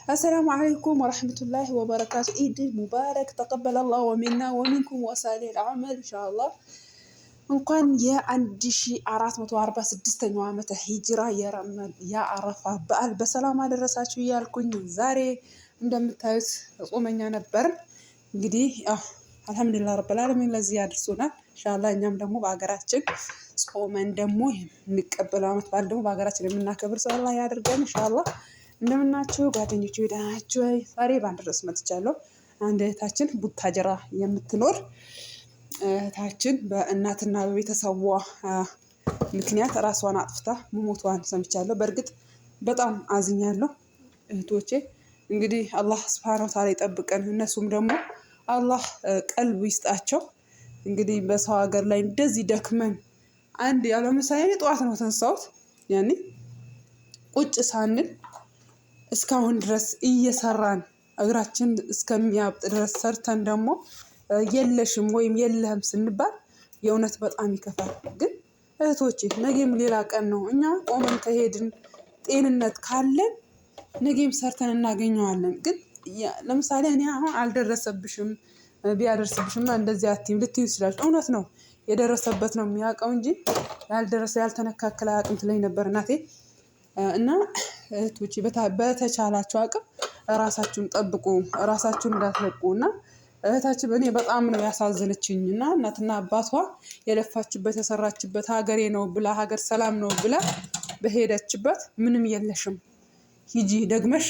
السلام عليكم ورحمة الله وبركاته. عيد مبارك تقبل الله ومنا ومنكم وصالح العمل إن شاء الله. እንኳን የ1446ኛው ዓመተ ሂጅራ የአረፋ በዓል በሰላም አደረሳችሁ እያልኩኝ ዛሬ እንደምታዩት ጾመኛ ነበር። እንግዲህ አልሐምዱሊላህ ረብል ዓለሚን ለዚህ ያድርሶናል። ኢንሻአላህ እኛም ደግሞ በአገራችን ጾመን ደግሞ እንቀበለው ዓመት በዓል ደግሞ በአገራችን የምናከብር ሰው አላህ ያድርገን ኢንሻአላህ። እንደምናችሁ ጓደኞቼ ደህና ናችሁ? ዛሬ በአንድ ርዕስ መጥቻለሁ። አንድ እህታችን ቡታጀራ የምትኖር እህታችን በእናትና በቤተሰቧ ምክንያት ራሷን አጥፍታ መሞቷን ሰምቻለሁ። በእርግጥ በጣም አዝኛለሁ እህቶቼ። እንግዲህ አላህ ሱብሃነሁ ወተዓላ ይጠብቀን። እነሱም ደግሞ አላህ ቀልብ ይስጣቸው። እንግዲህ በሰው ሀገር ላይ እንደዚህ ደክመን አንድ ያለ ምሳሌ ጠዋት ነው ተንሳውት ያኔ ቁጭ ሳንል እስካሁን ድረስ እየሰራን እግራችን እስከሚያብጥ ድረስ ሰርተን ደግሞ የለሽም ወይም የለህም ስንባል የእውነት በጣም ይከፋል። ግን እህቶቼ ነገም ሌላ ቀን ነው። እኛ ቆመን ከሄድን ጤንነት ካለን ነገም ሰርተን እናገኘዋለን። ግን ለምሳሌ እኔ አሁን አልደረሰብሽም ቢያደርስብሽማ እንደዚህ አትይም ልትዩ ይችላል። እውነት ነው፣ የደረሰበት ነው የሚያውቀው እንጂ ያልደረሰ ያልተነካከለ አያውቅም ትለኝ ነበር እናቴ። እና እህቶቼ በተቻላችሁ አቅም ራሳችሁን ጠብቁ፣ ራሳችሁን እንዳትለቁና እህታችን እኔ በጣም ነው ያሳዘነችኝ። እና እናትና አባቷ የለፋችበት የሰራችበት ሀገሬ ነው ብላ ሀገር ሰላም ነው ብላ በሄደችበት ምንም የለሽም ሂጂ ደግመሽ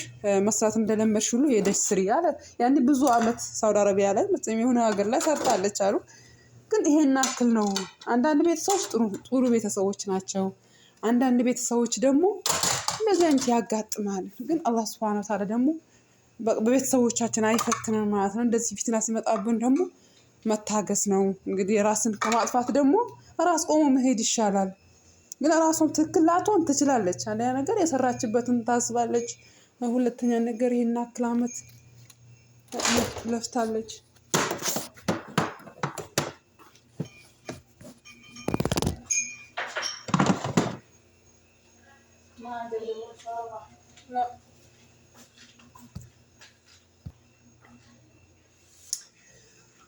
መስራት እንደለመድሽ ሁሉ ሄደሽ ስሪ አለ። ያኔ ብዙ አመት ሳውዲ አረቢያ ላይ መቼም የሆነ ሀገር ላይ ሰርታለች አሉ። ግን ይሄን አክል ነው። አንዳንድ ቤተሰቦች ጥሩ ቤተሰቦች ናቸው። አንዳንድ ቤተሰቦች ደግሞ እንደዚህ አይነት ያጋጥማል። ግን አላህ ሱብሃነሁ ወተዓላ ደግሞ በቤተሰቦቻችን አይፈትነን ማለት ነው። እንደዚህ ፊትና ሲመጣብን ደግሞ መታገስ ነው። እንግዲህ ራስን ከማጥፋት ደግሞ ራስ ቆሞ መሄድ ይሻላል። ግን ራሷም ትክክል ላትሆን ትችላለች። አንደኛ ነገር የሰራችበትን ታስባለች። ሁለተኛ ነገር ይሄን አክል አመት ለፍታለች።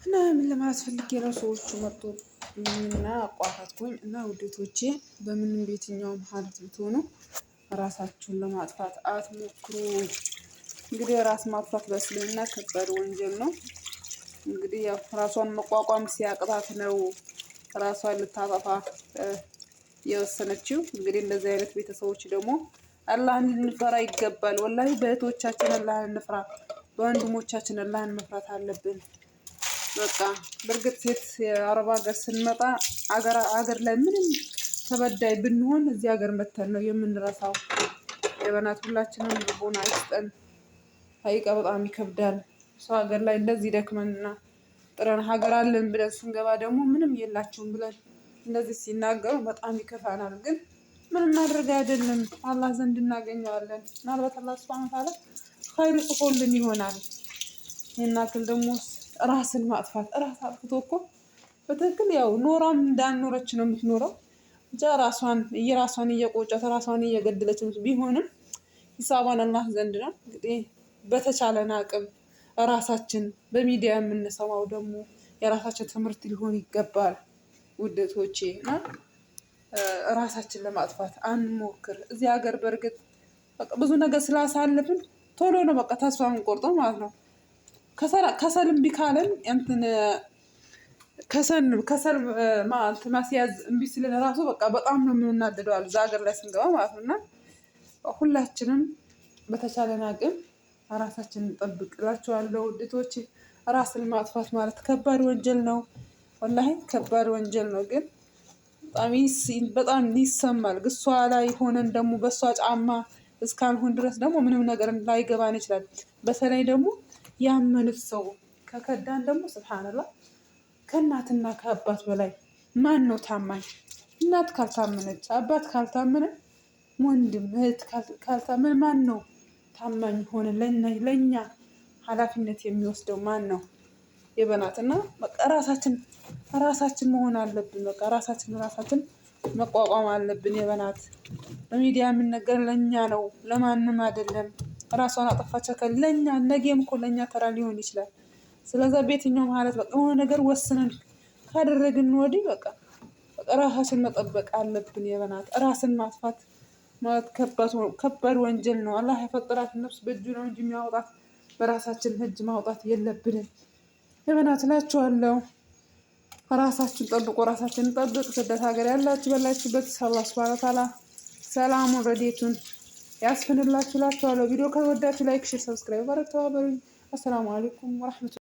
እና ምን ለማለት ፈልጌ ነው፣ ሰዎቹ መጡ እና አቋረጥኩኝ። እና ውዴቶቼ በምንም ቤትኛውም ሀለት ብትሆኑ ራሳችሁን ለማጥፋት አትሞክሩ። እንግዲህ ራስ ማጥፋት በእስልምና ከባድ ወንጀል ነው። እንግዲህ ያው ራሷን መቋቋም ሲያቅታት ነው ራሷን ልታጠፋ የወሰነችው። እንግዲህ እንደዚህ አይነት ቤተሰቦች ደግሞ አላህን ልንፈራ ይገባል። ወላሂ በእህቶቻችን አላህን እንፍራ፣ በወንድሞቻችን አላህን መፍራት አለብን። በቃ በእርግጥ ሴት የአረብ ሀገር ስንመጣ አገር ላይ ምንም ተበዳይ ብንሆን እዚህ ሀገር መተን ነው የምንረሳው። የበናት ሁላችንም ልቦና አይስጠን። ሀቂቃ በጣም ይከብዳል። ሰው ሀገር ላይ እንደዚህ ደክመንና ጥረን ሀገር አለን ብለን ስንገባ ደግሞ ምንም የላችሁም ብለን እንደዚህ ሲናገሩ በጣም ይከፋናል። ግን ምን እናድርግ አይደለም አላህ ዘንድ እናገኘዋለን። ምናልባት አላህ ሱብሃነሁ ወተዓላ ኸይር ጽፎልን ይሆናል። ይሄን አክል ደግሞ ራስን ማጥፋት ራስ አጥፍቶ እኮ በትክክል ያው ኖራም እንዳልኖረች ነው የምትኖረው። ብቻ ራሷን እየቆጨት ራሷን እየገደለች ቢሆንም ሂሳቧን አላህ ዘንድ ነው። እንግዲህ በተቻለን አቅም ራሳችን በሚዲያ የምንሰማው ደግሞ የራሳችን ትምህርት ሊሆን ይገባል ውደቶቼ። እና ራሳችን ለማጥፋት አንሞክር። እዚህ ሀገር በእርግጥ ብዙ ነገር ስላሳለፍን ቶሎ ነው በቃ ተስፋ የምንቆርጠው ማለት ነው። ከሰልም ቢካለን ከሰል ማስያዝ እምቢ ስለን ራሱ በቃ በጣም ነው የምንናደደው እዛ ሀገር ላይ ስንገባ ማለት ነው። እና ሁላችንም በተቻለን አቅም ራሳችንን እንጠብቅ እላችኋለሁ ውዴቶቼ። ራስን ማጥፋት ማለት ከባድ ወንጀል ነው፣ ወላሂ ከባድ ወንጀል ነው። ግን በጣም ይሰማል። እሷ ላይ ሆነን ደግሞ በእሷ ጫማ እስካልሆን ድረስ ደግሞ ምንም ነገር ላይገባን ይችላል። በተለይ ደግሞ ያመኑት ሰው ከከዳን ደግሞ ሱብሃንአላህ ከእናትና ከአባት በላይ ማን ነው ታማኝ? እናት ካልታመነች፣ አባት ካልታመነ፣ ወንድም እህት ካልታመነ ማን ነው ታማኝ ሆነ ለኛ ኃላፊነት የሚወስደው ማን ነው? የበናትና በቃ ራሳችን መሆን አለብን። በቃ ራሳችን መቋቋም አለብን። የበናት በሚዲያ የሚነገር ለኛ ነው፣ ለማንም አይደለም። ራሷን አጠፋች አካል ለኛ ነገም እኮ ለኛ ተራ ሊሆን ይችላል። ስለዛ በየትኛው ማለት በቃ የሆነ ነገር ወስነን ካደረግን ወዲህ በቃ ራሳችን መጠበቅ አለብን። የበናት ራስን ማጥፋት ማለት ከባድ ወንጀል ነው። አላህ የፈጠራት ነፍስ በእጁ ነው እንጂ የሚያወጣት በራሳችን እጅ ማውጣት የለብንም። የበናት እላችኋለሁ። ራሳችን ጠብቁ፣ ራሳችን ጠብቅ። ስደት ሀገር ያላችሁ በላችሁበት አላህ ሱብሃነሁ ወተዓላ ሰላሙን ረድኤቱን ያስፍንላችሁ እላችኋለሁ። ቪዲዮ ከወዳችሁ ላይክ፣ ሼር፣ ሰብስክራይብ አድርጉ። ተባበሩኝ። አሰላሙ አለይኩም ወራህመቱላህ